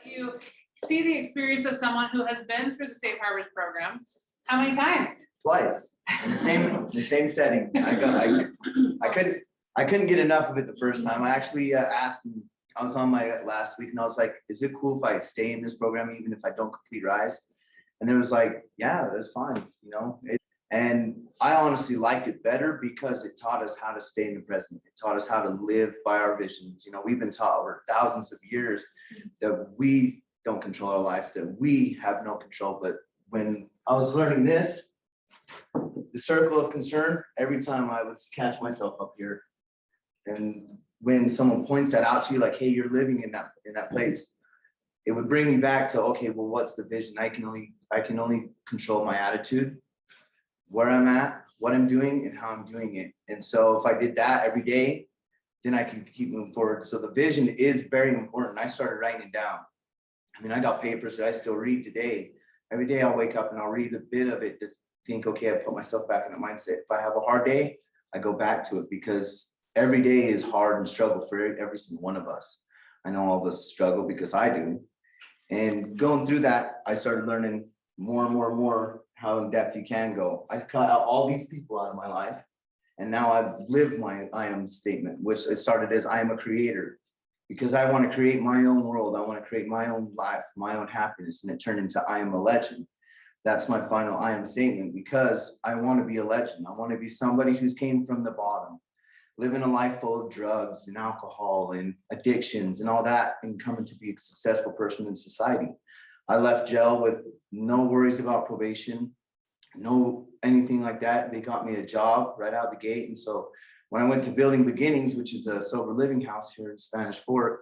You see the experience of someone who has been through the Safe Harbors program. How many times? Twice, in the same setting. I couldn't get enough of it the first time. I actually asked him, I was on my last week and I was like, is it cool if I stay in this program even if I don't complete RISE? And there was like, yeah, that's fine, you know. And I honestly liked it better because it taught us how to stay in the present. It taught us how to live by our visions. You know, we've been taught over thousands of years that we don't control our lives, that we have no control. But when I was learning this, the circle of concern, every time I would catch myself up here. And when someone points that out to you, like, hey, you're living in that place, it would bring me back to, okay, well, what's the vision? I can only control my attitude, where I'm at, what I'm doing, and how I'm doing it. And so if I did that every day, then I can keep moving forward. So the vision is very important. I started writing it down. I mean, I got papers that I still read today. Every day I'll wake up and I'll read a bit of it to think, okay, I put myself back in the mindset. If I have a hard day, I go back to it because every day is hard and struggle for every single one of us. I know all of us struggle because I do. And going through that, I started learning more and more and more how in depth you can go. I cut out all these people out of my life. And now I've lived my I am statement, which it started as I am a creator, because I want to create my own world. I want to create my own life, my own happiness. And it turned into I am a legend. That's my final I am statement, because I want to be a legend. I want to be somebody who's came from the bottom, living a life full of drugs and alcohol and addictions and all that, and coming to be a successful person in society. I left jail with no worries about probation, no anything like that. They got me a job right out the gate. And so when I went to Building Beginnings, which is a sober living house here in Spanish Fort,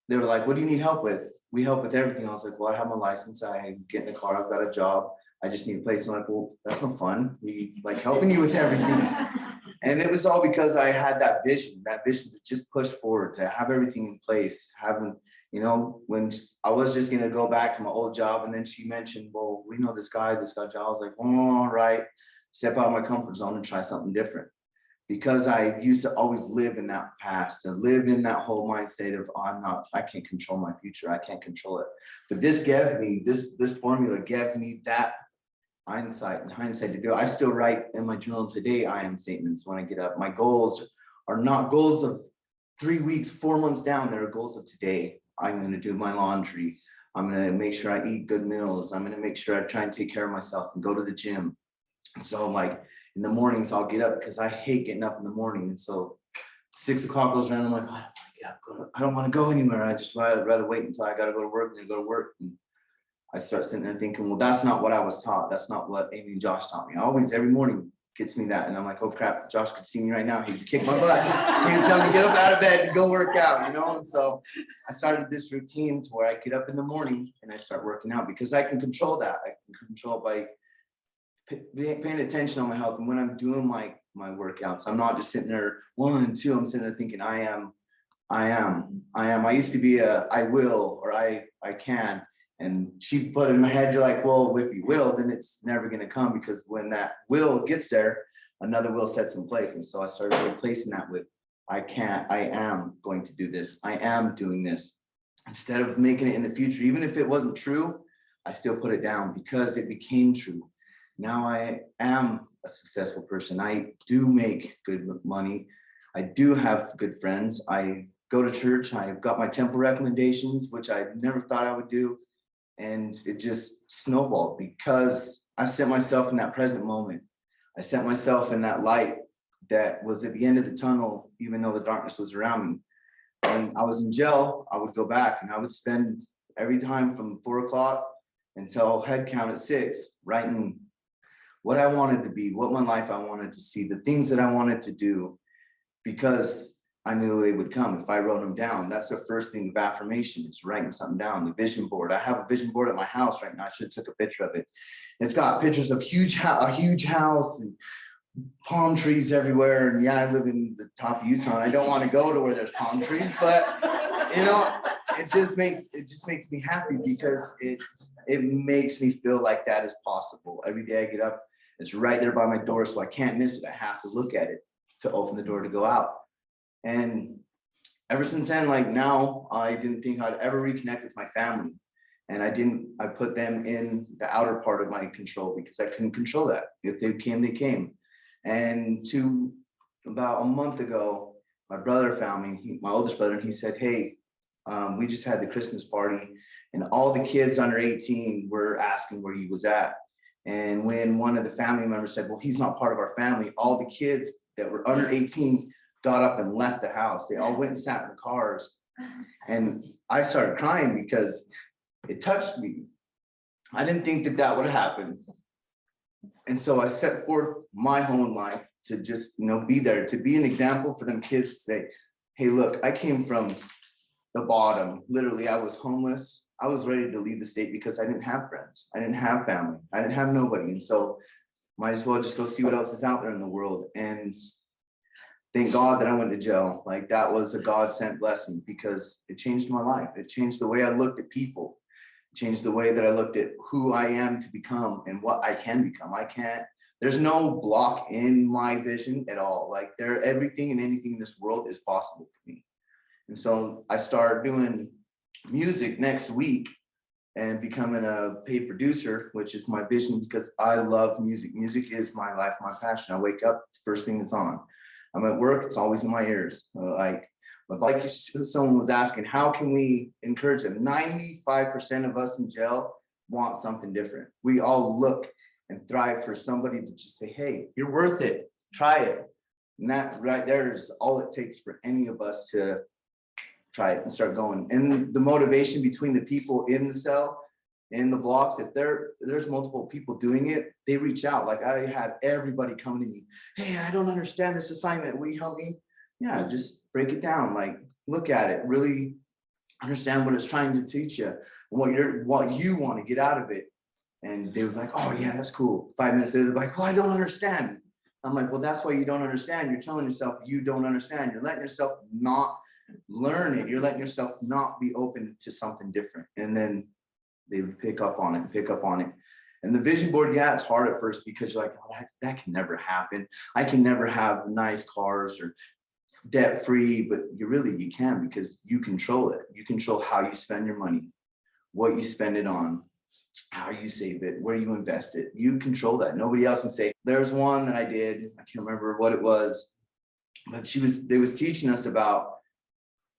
they were like, what do you need help with? We help with everything. I was like, well, I have my license. I get in the car. I've got a job. I just need a place. And I'm like, well, that's no fun. We like helping you with everything. And it was all because I had that vision to just push forward, to have everything in place, having, you know, when I was just going to go back to my old job. And then she mentioned, well, we know this guy job. I was like, oh, all right, step out of my comfort zone and try something different. Because I used to always live in that past and live in that whole mindset of, oh, I can't control my future. I can't control it. But this gave me, this formula gave me that hindsight to do it. I still write in my journal today, I am statements when I get up. My goals are not goals of 3 weeks, 4 months down. They're goals of today. I'm going to do my laundry. I'm going to make sure I eat good meals. I'm going to make sure I try and take care of myself and go to the gym. And so like in the mornings, I'll get up because I hate getting up in the morning. And so 6 o'clock goes around. I'm like, I don't want to get up. I don't want to go anywhere. I just rather wait until I got to go to work and then go to work. And I start sitting there thinking, well, that's not what I was taught. That's not what Amy and Josh taught me. Every morning gets me that. And I'm like, oh crap, Josh could see me right now. He would kick my butt. He would tell me to get up out of bed and go work out, you know? And so I started this routine to where I get up in the morning and I start working out because I can control that. I can control by paying attention on my health. And when I'm doing my workouts, I'm not just sitting there 1, 2, I'm sitting there thinking, I am. I used to be I will, or I can. And she put it in my head, you're like, well, if you will, then it's never going to come, because when that will gets there, another will sets in place. And so I started replacing that with, I am going to do this. I am doing this. Instead of making it in the future, even if it wasn't true, I still put it down because it became true. Now I am a successful person. I do make good money. I do have good friends. I go to church. I've got my temple recommendations, which I never thought I would do. And it just snowballed because I set myself in that present moment. I set myself in that light that was at the end of the tunnel, even though the darkness was around me. When I was in jail, I would go back and I would spend every time from 4 o'clock until head count at 6, writing what I wanted to be, what my life I wanted to see, the things that I wanted to do, because I knew they would come if I wrote them down. That's the first thing of affirmation, is writing something down. The vision board. I have a vision board at my house right now. I should have took a picture of it. It's got pictures of a huge house and palm trees everywhere. And yeah, I live in the top of Utah. And I don't want to go to where there's palm trees, but you know, it just makes me happy because it makes me feel like that is possible. Every day I get up, it's right there by my door, so I can't miss it. I have to look at it to open the door to go out. And ever since then, like now, I didn't think I'd ever reconnect with my family. And I put them in the outer part of my control because I couldn't control that. If they came, they came. And about a month ago, my brother found me, my oldest brother, and he said, hey, we just had the Christmas party and all the kids under 18 were asking where he was at. And when one of the family members said, well, he's not part of our family, all the kids that were under 18 got up and left the house. They all went and sat in the cars. And I started crying because it touched me. I didn't think that that would happen. And so I set forth my own life to just, be there, to be an example for them kids to say, hey, look, I came from the bottom. Literally, I was homeless. I was ready to leave the state because I didn't have friends. I didn't have family. I didn't have nobody. And so might as well just go see what else is out there in the world. And thank God that I went to jail. Like that was a God sent blessing because it changed my life. It changed the way I looked at people. It changed the way that I looked at who I am to become and what I can become. There's no block in my vision at all. Like everything and anything in this world is possible for me. And so I started doing music next week and becoming a paid producer, which is my vision because I love music. Music is my life, my passion. I wake up, it's the first thing that's on. I'm at work, it's always in my ears. Like someone was asking, how can we encourage them? 95% of us in jail want something different. We all look and thrive for somebody to just say, hey, you're worth it, try it. And that right there is all it takes for any of us to try it and start going. And the motivation between the people in the cell, in the blocks, if there's multiple people doing it, they reach out. Like I had everybody come to me, hey, I don't understand this assignment, will you help me? Yeah, just break it down, like look at it, really understand what it's trying to teach you, and what you want to get out of it. And they were like, oh yeah, that's cool. 5 minutes later, they're like, well, I don't understand. I'm like, well, that's why you don't understand. You're telling yourself you don't understand. You're letting yourself not learn it. You're letting yourself not be open to something different. And then they would pick up on it. And the vision board, yeah, it's hard at first because you're like, oh, that can never happen. I can never have nice cars or debt free, but you can because you control it. You control how you spend your money, what you spend it on, how you save it, where you invest it. You control that. Nobody else can say. There's one that I did, I can't remember what it was, but they was teaching us about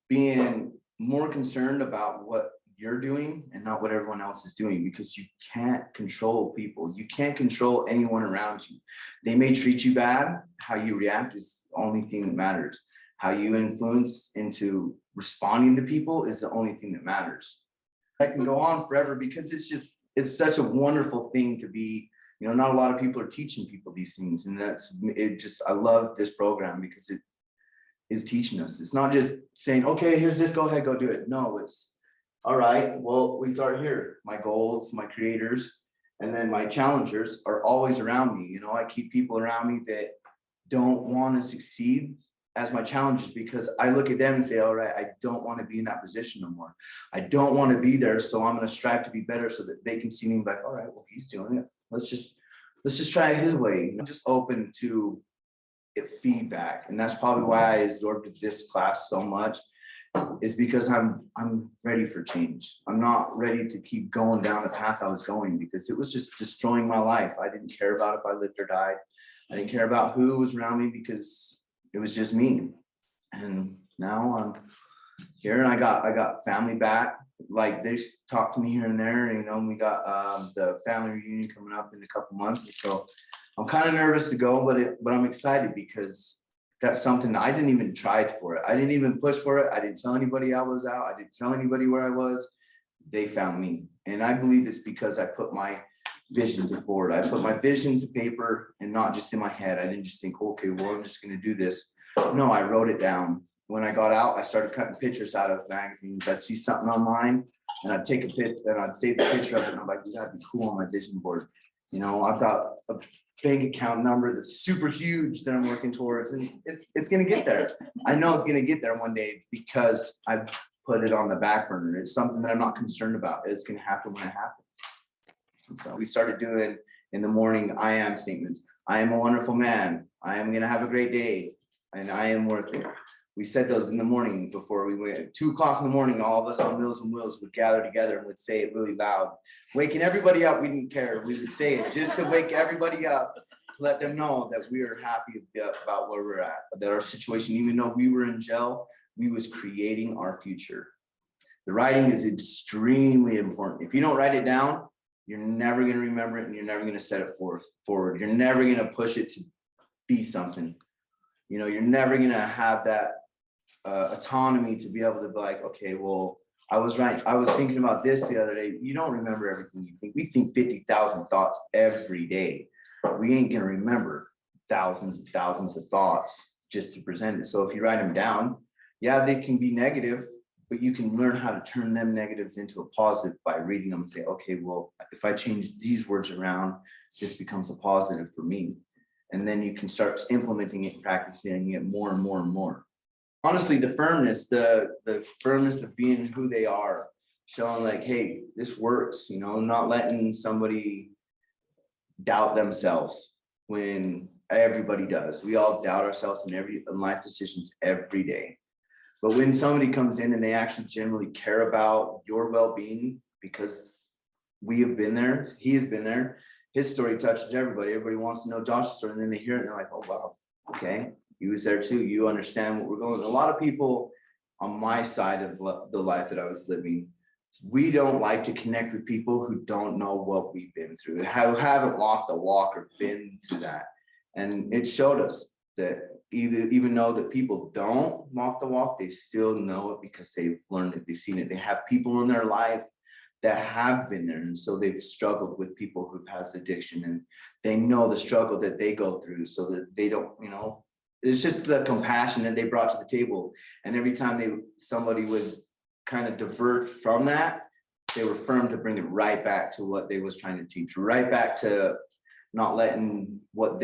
being more concerned about what you're doing and not what everyone else is doing, because you can't control people. You can't control anyone around you. They may treat you bad. How you react is the only thing that matters. How you influence into responding to people is the only thing that matters. I can go on forever because it's such a wonderful thing to be, not a lot of people are teaching people these things. And I love this program because it is teaching us. It's not just saying, okay, here's this, go ahead, go do it. No, it's all right, well, we start here. My goals, my creators, and then my challengers are always around me. I keep people around me that don't want to succeed as my challengers, because I look at them and say, all right, I don't want to be in that position no more. I don't want to be there. So I'm going to strive to be better so that they can see me like, all right, well, he's doing it. Let's just try it his way. I'm just open to feedback. And that's probably why I absorbed this class so much, is because I'm ready for change. I'm not ready to keep going down the path I was going because it was just destroying my life. I didn't care about if I lived or died. I didn't care about who was around me because it was just me. And now I'm here and I got family back. Like they talk to me here and there, and we got the family reunion coming up in a couple months. And so I'm kind of nervous to go, but I'm excited because that's something I didn't even try for it. I didn't even push for it. I didn't tell anybody I was out. I didn't tell anybody where I was. They found me. And I believe it's because I put my vision to board. I put my vision to paper and not just in my head. I didn't just think, okay, well, I'm just going to do this. No, I wrote it down. When I got out, I started cutting pictures out of magazines. I'd see something online and I'd take a picture and I'd save the picture of it. And I'm like, that'd be cool on my vision board. I've got a bank account number that's super huge that I'm working towards, and it's going to get there. I know it's going to get there one day because I put it on the back burner. It's something that I'm not concerned about. It's going to happen when it happens. And so we started doing in the morning, I am statements. I am a wonderful man. I am going to have a great day and I am worth it. we said those in the morning before we went. 2 o'clock in the morning, all of us on Meals on Wheels would gather together and would say it really loud. Waking everybody up, we didn't care. We would say it just to wake everybody up, to let them know that we are happy about where we're at, that our situation, even though we were in jail, we was creating our future. The writing is extremely important. If you don't write it down, you're never going to remember it and you're never going to set it forward. You're never going to push it to be something. You know, you're never going to have that autonomy to be able to be like, okay, well, I was right. I was thinking about this the other day. You don't remember everything you think. We think 50,000 thoughts every day. We ain't going to remember thousands and thousands of thoughts just to present it. So if you write them down, yeah, they can be negative, but you can learn how to turn them negatives into a positive by reading them and say, okay, well, if I change these words around, this becomes a positive for me. And then you can start implementing it and practicing it more and more and more. Honestly, the firmness of being who they are, showing like, hey, this works, you know, not letting somebody doubt themselves when everybody does. We all doubt ourselves in life decisions every day. But when somebody comes in and they actually genuinely care about your well-being, because we have been there, he has been there, his story touches everybody. Everybody wants to know Josh's story, and then they hear it and they're like, oh, wow, okay, he was there too. You understand what we're going. A lot of people on my side of the life that I was living, we don't like to connect with people who don't know what we've been through, who haven't walked the walk or been through that. And it showed us that even though that people don't walk the walk, they still know it because they've learned it, they've seen it. They have people in their life that have been there. And so they've struggled with people who've has addiction, and they know the struggle that they go through, so that they don't, you know, it's just the compassion that they brought to the table. And every time somebody would kind of divert from that, they were firm to bring it right back to what they was trying to teach, right back to not letting what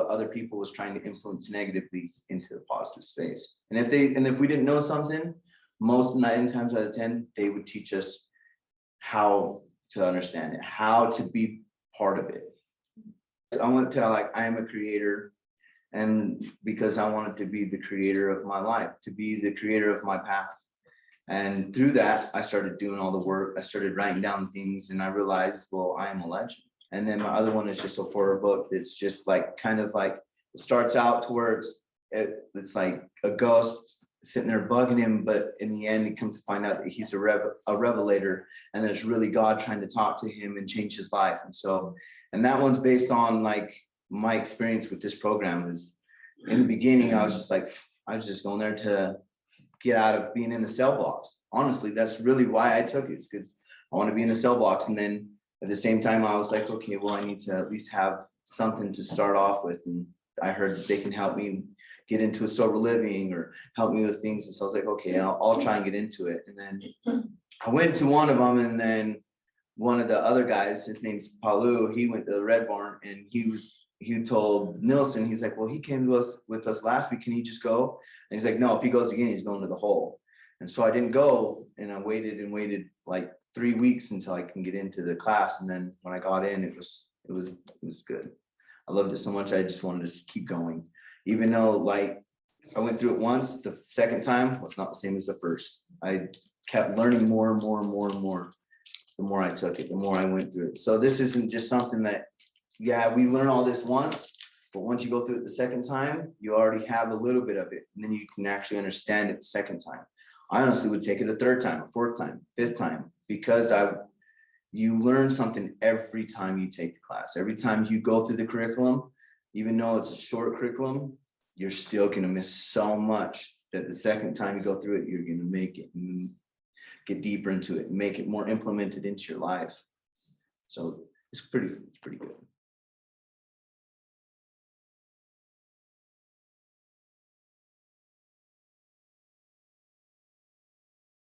other people was trying to influence negatively into a positive space. And if we didn't know something, most 9 times out of 10, they would teach us how to understand it, how to be part of it. I want to tell, like, I am a creator, and because I wanted to be the creator of my life, to be the creator of my path. And through that, I started doing all the work. I started writing down things, and I realized, well, I am a legend. And then my other one is just a horror book. It's just like, kind of like, it starts out to where it's like a ghost sitting there bugging him, but in the end, he comes to find out that he's a revelator, and that it's really God trying to talk to him and change his life. And that one's based on like my experience with this program. Is in the beginning, I was just going there to get out of being in the cell blocks. Honestly, that's really why I took it, is because I want to be in the cell blocks. And then at the same time, I was like, okay, well, I need to at least have something to start off with. And I heard they can help me get into a sober living or help me with things. And so I was like, okay, I'll try and get into it. And then I went to one of them, and then one of the other guys, his name's Palu, he went to the Red Barn, and he told Nilsson, he's like, well, he came with us last week. Can he just go? And he's like, no, if he goes again, he's going to the hole. And so I didn't go, and I waited and waited like 3 weeks until I can get into the class. And then when I got in, it was good. I loved it so much. I just wanted to keep going, even though like I went through it once. The second time was not the same as the first. I kept learning more and more and more and more. The more I took it, the more I went through it. So this isn't just something that, yeah, we learn all this once, but once you go through it the second time, you already have a little bit of it, and then you can actually understand it the second time. I honestly would take it a third time, a fourth time, fifth time, because you learn something every time you take the class. Every time you go through the curriculum, even though it's a short curriculum, you're still going to miss so much that the second time you go through it, you're going to make it and get deeper into it, make it more implemented into your life. So it's pretty good.